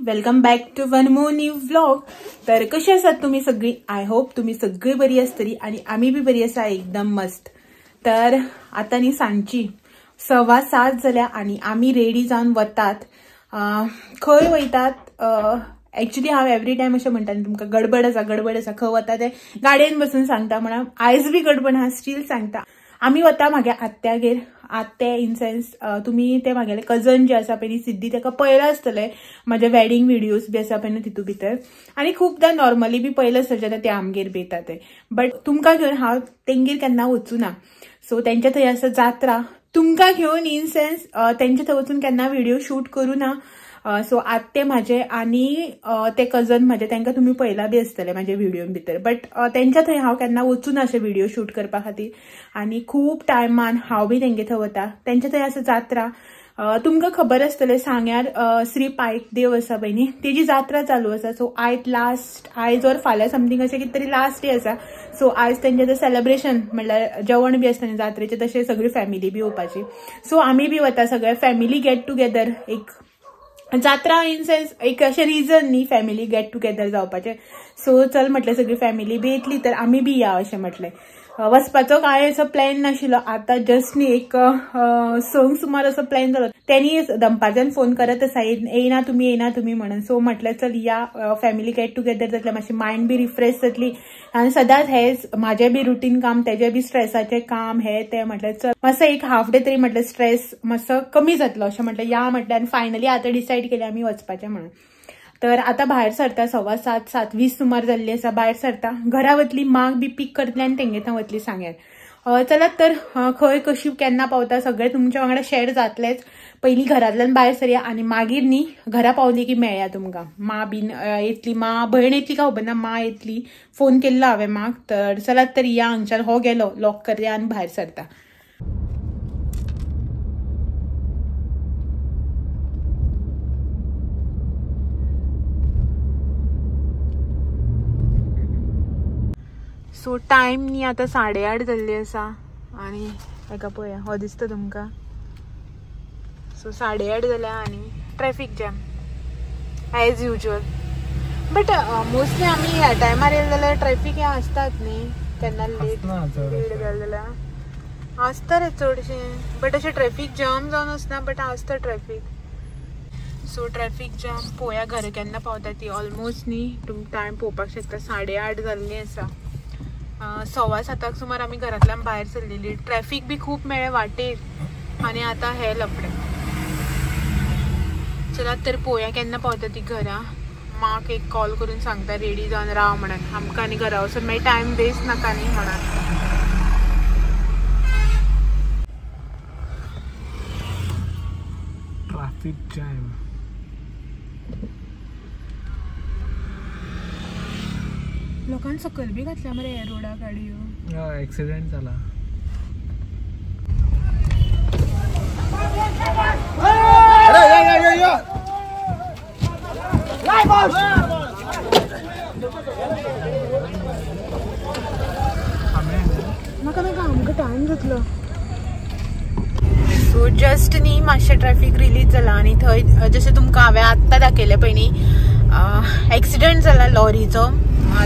Welcome back to one more new vlog. तर कशी आसात तुम्ही सगळी? आय होप तुम्ही सगळी बरी आसतली आणि आम्ही बी बरी आसा, एकदम मस्त। तर आता नी सांजची 7:15 जाल्या आणि आम्ही रेडी जाऊन वतात। खंय वयतात? एक्चुअली हांव एवरी टाइम अशें म्हणटा तुमकां गडबड आसा खंय वता ते गाडयेन बसून सांगता, म्हणून आयज बी गडबड आहा, स्टील सांगता। आम्ही वता म्हागे आत्यागेर। आत्या इन सेन्स तुम्ही ते म्हागेले कजन जे आसा पळय सिद्धी, ताका पळयला आसतले म्हाजे वेडिंग व्हिडिओज बी आसा पळय तितू भितर, आणि खूबदां नॉर्मली बी पळयला आसतले जेन्ना ते आमगेर बी येता ते। बट तुमकां घेवन हांव तेंगेर केन्ना वचूना, सो तेंच्या थंय आसा जात्रा, तुमकां घेवन इन सेन्स तेंच्या थंय वचून केन्ना व्हिडिओ शूट करूना। सो आत्ते म्हाजे आणि ते कजन म्हाजे तांकां तुमी पळयला बी आसतले म्हाजे व्हिडिओन भितर, बट तेंच्या थंय हांव केन्ना वचूना अशें व्हिडिओ शूट करपा खातीर। आणि खूब टायमान हांव बी तेंगे थंय वता। तेंच्या थंय आसा जात्रा, तुमकां खबर आसतलें सांग्यार श्री पायक देव आसा पळय न्ही, तेजी जात्रा चालू आसा। सो आयज और फाल्यां समथींग अशें कितें तरी लास्ट डे आसा। सो आयज तेंचें तें सेलिब्रेशन म्हणल्यार जेवण बी आसता न्ही जात्रेचें, तशें सगळी फॅमिली बी येवपाची। सो आमी बी वता, सगळे फॅमिली गेट टुगेदर। एक जात्रा इन सेन्स एक अशें रिजन न्ही फॅमिली गेट टुगेदर जावपाचें। सो चल म्हटलें सगळी फॅमिली बी येतली तर आमी बी या अशें म्हटलें। वचपाचो काय असो प्लॅन नाशिल्लो, आता जस्ट न्ही एक संक सुमार असो प्लॅन जालो। त्यांनी दंपाच्यान फोन करत आसा येयना तुम्ही म्हणून। सो म्हटलें चल या, फॅमिली गेट टुगेदर जातलें, मातशी मायंड बी रिफ्रेश जातली। आणि सदांच हेच म्हाजें बी रुटीन काम, तेजें बी स्ट्रेसाचें काम, हे ते म्हटलें चल मातसो एक हाफ डे तरी म्हटलें स्ट्रेस मातसो कमी जातलो अशें म्हटलें या म्हटलें। आनी फायनली आता डिसायड केलें आमी वचपाचें म्हणून। तर आता भायर सरता, 7:15 7:20 सुमार जाल्ली आसा। भायर सरता, घरा वतली, माक बी पीक करतली आनी तेंगे थंय वतली सांग्यार। चलात तर खंय कशी केन्ना पावता सगळें तुमच्या वांगडा शेअर जातलेच। पयलीं घरांतल्यान भायर सरया आणि मागीर न्ही घरा पावली की मेळया तुमकां। मा बीन येतली, भयण येतली का खबर ना, मा येतली, फोन केल्लो हांवें माक। तर चलात तर या, हांगच्यान हो गेलो लॉक करया आनी भायर सरता। सो टाइम न्ही आता 8:30 जाल्ली आसा आणि हेका पळया हो दिसता तुमकां। सो 8:30 जाल्या आणि traffic jam as usual. But mostly आमी ह्या टायमार येयले जाल्यार ट्रॅफिक हे आसतात न्ही, केन्ना लेट जालें जाल्यार आसता रे चडशें। बट अशें ट्रॅफिक जाम जावन आसना, बट आसता ट्रॅफिक। सो ट्रॅफिक जाम पळोवया घरा केन्ना पावता ती। ऑलमोस्ट न्ही तुमी टायम पळोवपाक शकता, 8:30 जाल्ली आसा। 7:15 सुमार आमी घरांतल्यान भायर सरलेली। ट्रॅफिक बी खूब मेळ्ळें वाटेर आणि आता हे लफडे। चलात तर पळोवया केन्ना पावता ती घरा। माक एक कॉल करून सांगता रेडी जावन राव म्हणून, आमकां आनी घरा वचून मागीर टायम वेस्ट नाका न्ही म्हणून। ट्रॅफिक जॅम, लोकांनी सकयल बी घातल्या मरे ह्या रोडा गाडयो। ऍक्सिडेंट जाला। नाका आमकां टायम जातलो। सो जस्ट न्ही मातशें ट्रॅफिक रिलीज जाला आणि थंय जशें तुमकां हांवें आत्तां दाखयलें पळय न्ही एक्सिडेंट जाला लॉरीचो।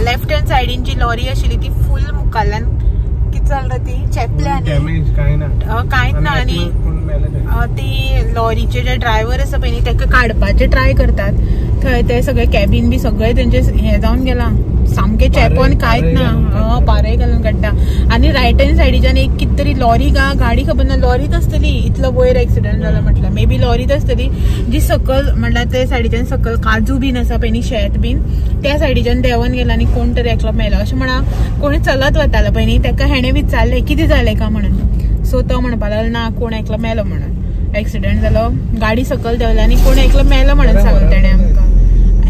लेफ्ट हँड सायडीन जी लॉरी आशिल्ली ती फुल मुखारल्यान कितें जालें ती चेपल्या, कांयच ना। आणि ती लॉरीचे जे ड्रायव्हर आसा पळय न्ही ताका काडपाचे ट्राय करतात, थंय ते सगळे कॅबिन बी सगळे तेंचे हे जावन गेला, सामके चेपोन कांयच ना, पारय घालून काडटा। आणि रायट हँड सायडीच्यान एक कितें तरी लॉरी गाडी खबर ना, लॉरीत आसतली, इतलो वयर एक्सिडेंट जाला म्हटल्यार मे बी लॉरीत आसतली। जी सकल म्हणल्यार ते सायडीच्यान सकल काजू बीन आसा पळय न्ही, शेत बीन, त्या सायडीच्यान देंवन गेला आनी कोण तरी एकलो मेलो अशें म्हणा। कोणी चलत वतालो पळय न्ही ताका हेणें विचारलें कितें जालें का म्हणून। सो तो म्हणपाक लागलो ना कोण एकलो मेलो म्हणून, एक्सिडेंट जालो, गाडी सकल देंवल्या आनी कोण एकलो मेलो म्हणून सांगलें तेणें आमकां।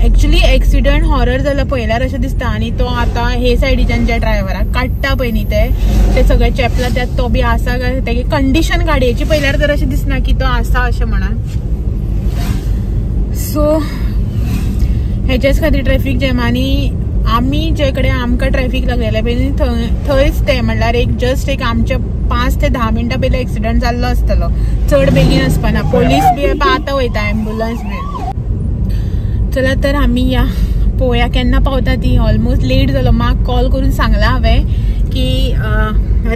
एक्चुअली एक्सिडेंट हॉरर जाल्यार पळयल्यार अशें दिसता। आणि तो आता हे सायडीच्यान जे ड्रायव्हराक काडटा पळय न्ही ते सगळे चेपला, त्यात तो बी आसा काय तेगे कंडिशन गाडयेची पळयल्यार तर अशें दिसना की तो आसा अशें म्हणून। सो हेच्याच खातीर ट्रॅफिक जॅम। आणि आमी जे कडेन आमकां ट्रॅफिक लागलेले पळय थंयच ते म्हणल्यार एक जस्ट एक आमचे 5 ते 10 मिनटां पयलीं एक्सिडेंट जाल्लो आसतलो, चड बेगीन आसपाना। पोलीस बी आतां वयता, एम्ब्युलन्स बी। चला तर आम्ही या पोया केन्ना पावता ती ऑलमोस्ट लेट जालो. म्हाका कॉल करून सांगला हांवें की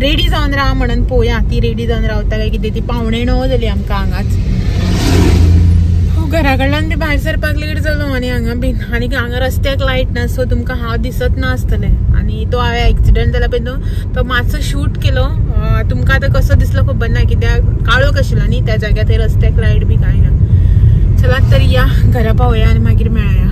रेडी जावन राहा म्हणून. पोया ती रेडी जावन रावता काय कितें ती 8:45 जाली आमकां हांगाच. घरा कडल्यान ती भायर सरपाक लेट जालो आनी हांगा बीन. आनी हांगा रस्त्याक लायट ना सो तुमकां हांव दिसत ना आसतलें. आनी तो हांवें एक्सिडंट जाला पळय तो मातसो शूट केलो. तुमकां आतां कसो दिसलो खबर ना कित्याक काळोख आशिल्लो न्ही त्या जाग्यार. थंय रस्त्याक लायट बी कांय ना. चला तर या घरा पावया आनी मागीर मेळया.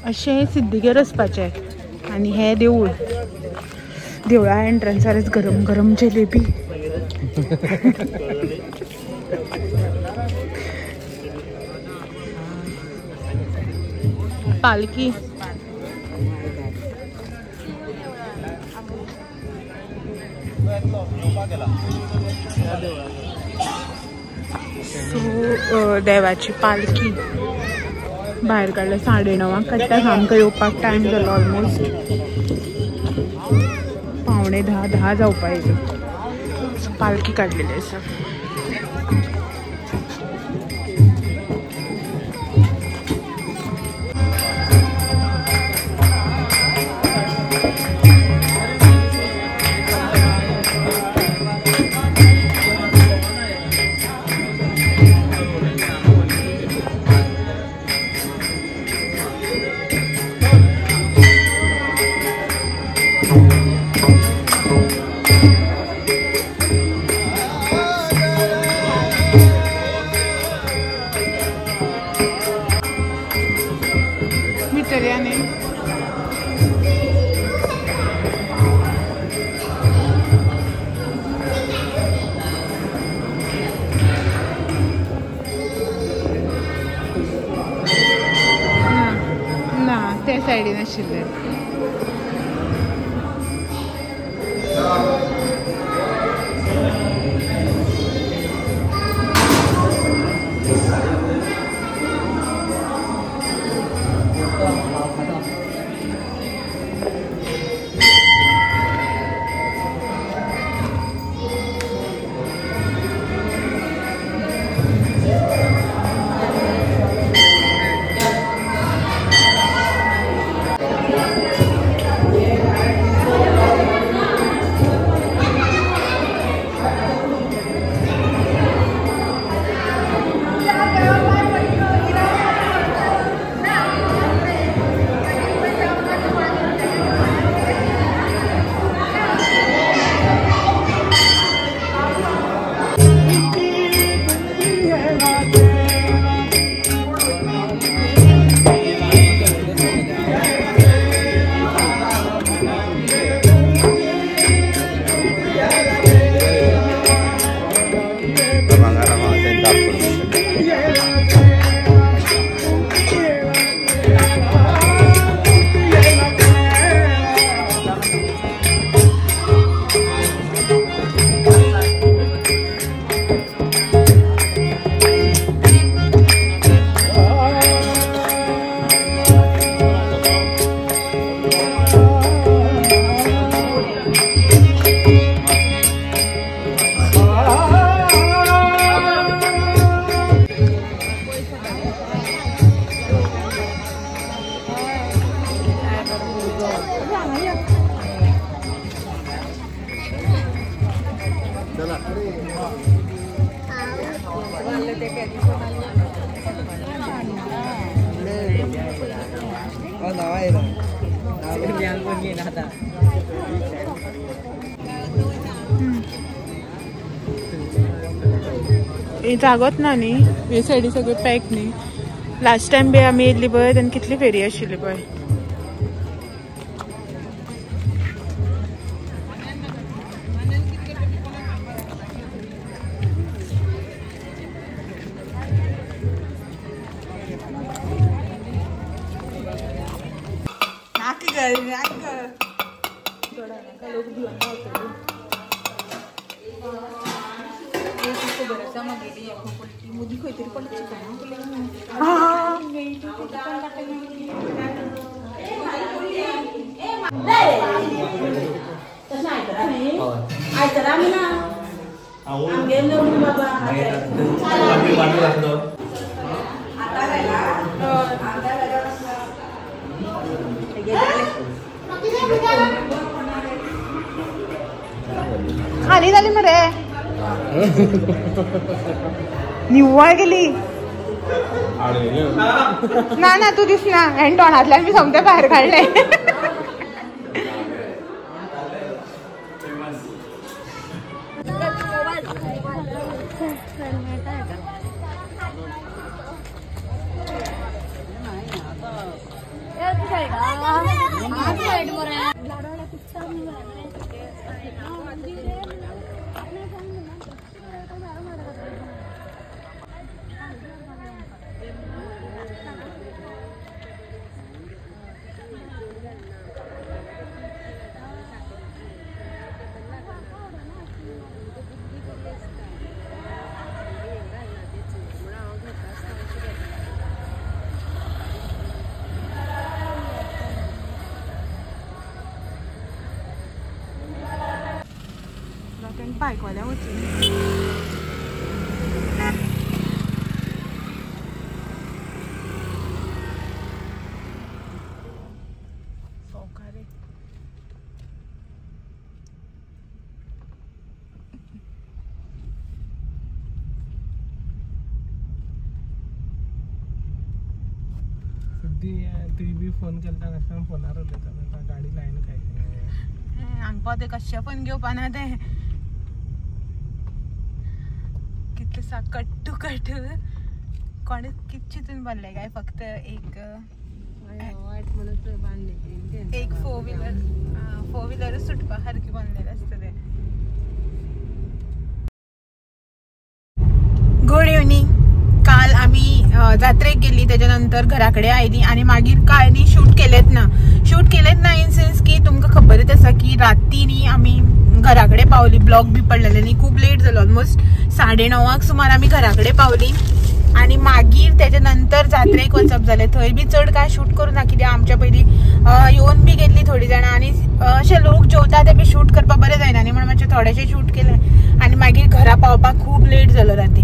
अशें सिद्धीगेर वचपाचें. आनी हे देवूळ. देवळा एंट्रन्सारच गरम गरम जलेबी. पालखी. सो देवाची पालखी भायर काडल्या 9:30 काडटा. आमकां येवपाक टायम जालो ऑलमोस्ट 9:45 जावपा येयलो. सो पालखी काडलेली आसा. त्या सायडीन आशिल्ले. चला जागत ना न्ही हे सायडी सगळे पॅक न्ही लास्ट टाइम बी आमी येयल्ली पळय तेन्ना कितली फेरी आशिल्ली पळय खाली झाली मरे निव्वळ गेली ना ना तू दिस ना हँड टोनातल्यान मी समजा बाहेर काढले बाईकवाल्या होती ती फोन केला नासतना फोनार उलयता गाडी लायन काय हांगा ते कशे पण घेवपाना ते कितले सा कट टू कट कोणे किती चितून बांधले काय फक्त एक फोर व्हीलर सुटपा सारखी बांधलेले असतं ते गुड इव्हनिंग काल आम्ही जात्रेक गेली त्याच्यानंतर घराकडे आयली आणि मागीर काय नी शूट केलेत ना इन सेन्स की तुमका खबरच आसा की रातीनी आम्ही घराकडे पावली ब्लॉक बी पडलेले न्ही खूप लेट झालो ऑलमोस्ट 9:30 सुमार आम्ही घराकडे पावली आणि मागीर त्याच्यानंतर जात्रेक वचप जाले थंय बी चड काय शूट करू ना कित्याक आमच्या पयलीं येवन बी गेल्ली थोडी जाणां आणि अशे लोक जेवता ते बी शूट करपाक बरें जायना न्ही म्हणून मातशे थोडेशे शूट केले आणि मागीर घरा पावपाक खूप लेट जालो राती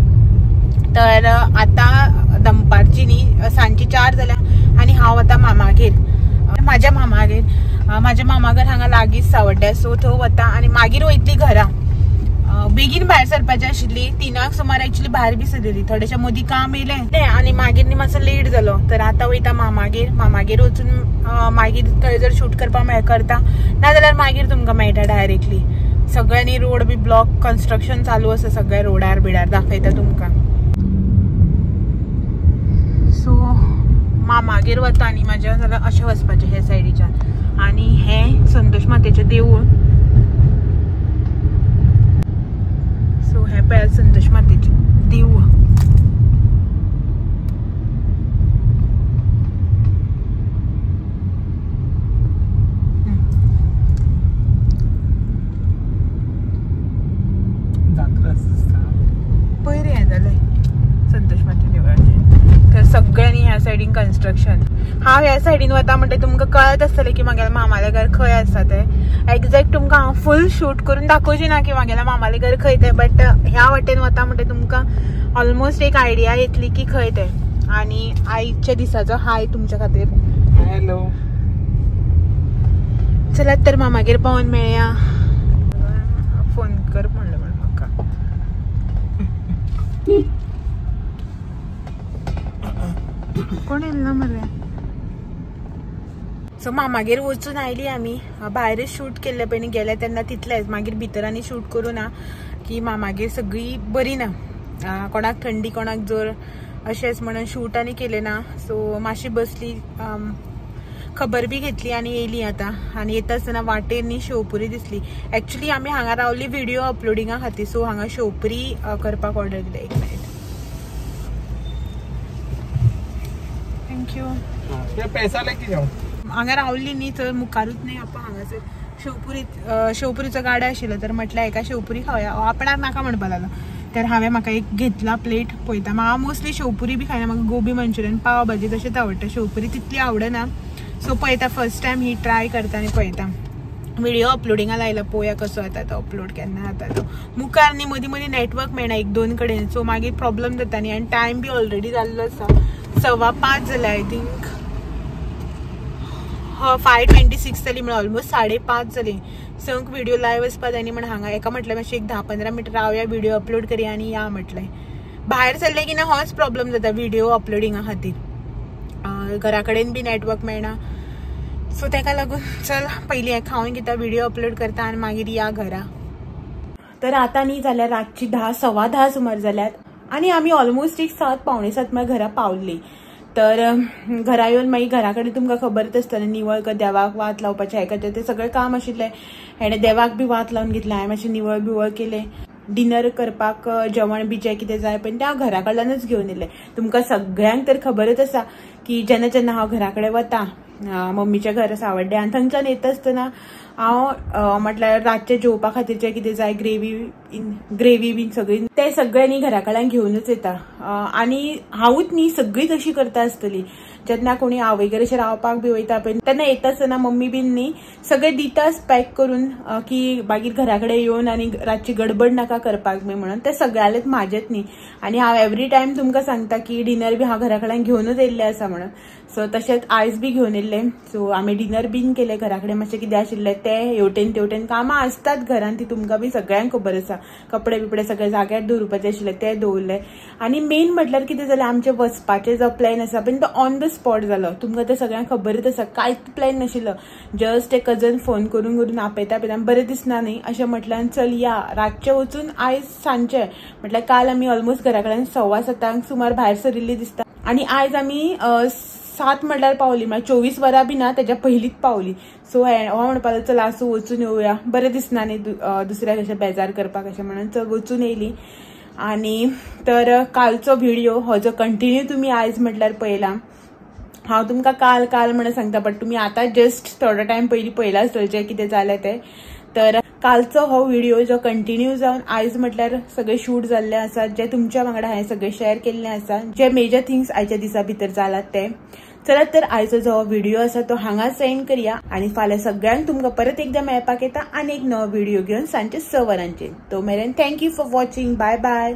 तर आता दनपारची न्ही सांजची 4 जाल्या आणि हांव आतां मामागेर माझ्या मामागर हांगा लागींच सावड्ड्या सो थंय वता आणि मागीर वयतली घरा बेगीन भायर सरपाची आशिल्ली 3 सुमार एक्चुअली भायर बी सरलेली थोडेशे मदीं काम येयलें आणि मागीर न्ही मातसो लेट जालो तर आतां वयता मामागेर वचून मागीर थंय जर शूट करपाक करता नाजाल्यार मागीर तुमकां मेळटा डायरेक्टली सगळ्यांनी रोड बी ब्लॉक कन्स्ट्रक्शन चालू आसा सगळ्या रोडार बिडार दाखयता तुमकां सो मामागेर वता आनी म्हाज्या जाल्यार अशें वचपाचें हे सायडीच्यान आनी हें संतोश मातेचें देवूळ सो हे पळय संतोष मातेचें देवूळ पयरे हें जालें संतोश माते देवळाचें तर सगळ्यांनी ह्या सायडीन कन्स्ट्रक्शन हांव ह्या सायडीन वता म्हणटा तुमकां कळत आसतलें की म्हागेलें मामालें घर खंय आसा तें एक्झॅक्ट तुमकां हांव फूल शूट करून दाखोवचें ना की म्हागेलें मामालें घर खंय तें बट ह्या वाटेन वता म्हणटा तुमकां ऑलमोस्ट एक आयडिया येतली की खंय तें आनी आयच्या दिसाचो हाय तुमच्या खातीर हॅलो चलात तर मामागेर पावून मेळया फोन कर म्हणलें म्हण म्हाका कोण येईल ना मरे. सो मागीर वचून आयली आमी. भायरच शूट केल्ले पयलीं गेले तेन्ना तितलेंच. मागीर भितर आनी शूट करूं ना की मागीर सगळी बरी ना. कोणाक थंडी कोणाक जोर अशेंच म्हणून शूट आनी केले ना. सो मातशी बसली, खबर बी घेतली आनी येयली आतां. आनी येता आसतना वाटेर न्ही शेवपुरी दिसली. एक्चुअली आमी हांगा रावली व्हिडिओ अपलोडिंगा खातीर. सो हांगा शेवपुरी करपाक ऑर्डर केली. एक मिनिट. थँक्यू. पैसा लेके जाऊ. हांगा रावली न्ही थंय मुखारूच न्ही आपण हांगासर शेवपुरीचो गाडो आशिल्लो. तर म्हटल्यार एका शेवपुरी खावया. आपणाक नाका म्हणपा लागलो. तर हांवें म्हाका एक घेतला प्लेट. पळयता म्हाका मोस्टली शेवपुरी बी खायना. म्हाका गोबी मंचुरियन पाव भाजी तशेंच आवडटा. शेवपुरी तितली आवडना. सो पळयता फर्स्ट टायम ही ट्राय करता आनी पळयता. व्हिडिओ अपलोडिंगा लायला. पळोवया कसो येता तो अपलोड, केन्ना जाता तो. मुखार न्ही मदीं मदीं नेटवर्क मेळना 1-2 कडेन. सो मागीर प्रॉब्लम जाता न्ही. आनी टायम बी ऑलरेडी जाल्लो आसा. 5:15 जाले आय थिंक. 5:26 जाली म्हण ऑलमोस्ट 5:30 जाली. संक व्हिडिओ लायव्ह वचपा जाय न्ही म्हण हांगा एका म्हटल्यार मातशें एक 10-15 मिनट रावया, व्हिडिओ अपलोड करया आनी या म्हटलें. भायर सरलें की ना होच प्रॉब्लम जाता व्हिडिओ अपलोडिंगा खातीर. घरा कडेन बी नेटवर्क मेळना. सो ताका लागून चल पयलीं हें खावन घेता, व्हिडिओ अपलोड करता आनी मागीर या घरा. तर आतां न्ही जाल्यार रातची 10-10:15 सुमार जाल्यात आनी आमी ऑलमोस्ट एक 7-7:45 म्हळ्यार घरा पावली. तर घरा येवन मागीर घरा कडेन तुमकां खबरच आसतना निवळ कर, देवाक वात लावपाचें हें करचें तें सगळें काम आशिल्लें. हेणें देवाक बी वात लावन घेतलें. हांवें मातशें निवळ बिवळ केलें. डिनर करपाक जेवण बी जें कितें जाय पळय तें हांव घरा कडल्यानूच घेवन येलें. तुमकां सगळ्यांक तर खबरच आसा की जेन्ना जेन्ना हांव घरा कडेन वता मम्मीच्या घर सावड्ड्या आनी थंयच्यान येता आसतना हांव म्हटल्यार रातचें जेवपा खातीर जें कितें जाय ग्रेवी बीन सगळी तें सगळें न्ही घरा कडल्यान घेवनूच येता. आनी हांवूच न्ही सगळी तशी करता आसतली. जेन्ना कोणी आवयगेर अशें रावपाक बी वयता पळय तेन्ना येता आसतना मम्मी बीन न्ही सगळें दिताच पॅक करून की मागीर घरा कडेन येवन आनी रातची गडबड नाका करपाक बी म्हणून. ते सगळ्यालेच म्हाजेच न्ही. आनी हांव एवरी टायम तुमकां सांगता की डिनर बी हांव घरा कडल्यान घेवनूच येयल्लें आसा म्हणून. सो तशेंच आयज बी घेवन येयल्लें. सो आमी डिनर बीन केलें. घरा कडेन मातशें कितें आशिल्लें तें हेवटेन तेवटेन कामां आसतात घरान ती तुमकां बी सगळ्यांक खबर आसा. कपडे बिपडे सगळे जाग्यार दवरपाचें आशिल्लें तें दवरलें. आनी मेन म्हटल्यार कितें जालें आमचें वचपाचें जो प्लॅन आसा पळय तो ऑन द स्पॉट जालो. तुमकां तें सगळ्यांक खबरच आसा. कांयच प्लॅन नाशिल्लो. जस्ट एक कजन फोन करून आपयता बरें दिसना न्ही अशें म्हटल्यार चल या रातचें वचून आयज सांजचें म्हटल्यार काल आमी ऑलमोस्ट घरा कडल्यान 7:15 सुमार भायर सरिल्ली दिसता. आनी आयज आमी 7 म्हटल्यार पावली. म्हळ्यार 24 वरां बी ना तेच्या पयलींच पावली. सो हो म्हणपा लागलो चल आसूं वचून येवया. बरें दिसना न्ही दुसऱ्याक अशें बेजार करपाक अशें म्हणून चल वचून येयली. आनी तर कालचो व्हिडिओ हो जो कंटिन्यू तुमी आयज म्हटल्यार पळयला. हांव तुमकां काल म्हणून सांगता बट तुमी आतां जस्ट थोडो टायम पयलीं पळयला आसतलें जें कितें जालें तें. तर कालचो हो व्हिडिओ जो कंटिन्यू जावन आयज म्हटल्यार सगळे शूट जाल्ले आसा जे तुमच्या वांगडा हांवें सगळे शेअर केल्ले आसा. जे मेजर थिंग्स आयच्या दिसा भितर जालात ते. चलत तर आयचो जो व्हिडिओ आसा तो हांगाच एंड करया आनी फाल्यां सगळ्यांक तुमकां परत एकदा मेळपाक येता आनी एक नवो व्हिडिओ घेवन सांजचे 6 वरांचेर. तो मेरेन thank you for watching. Bye bye.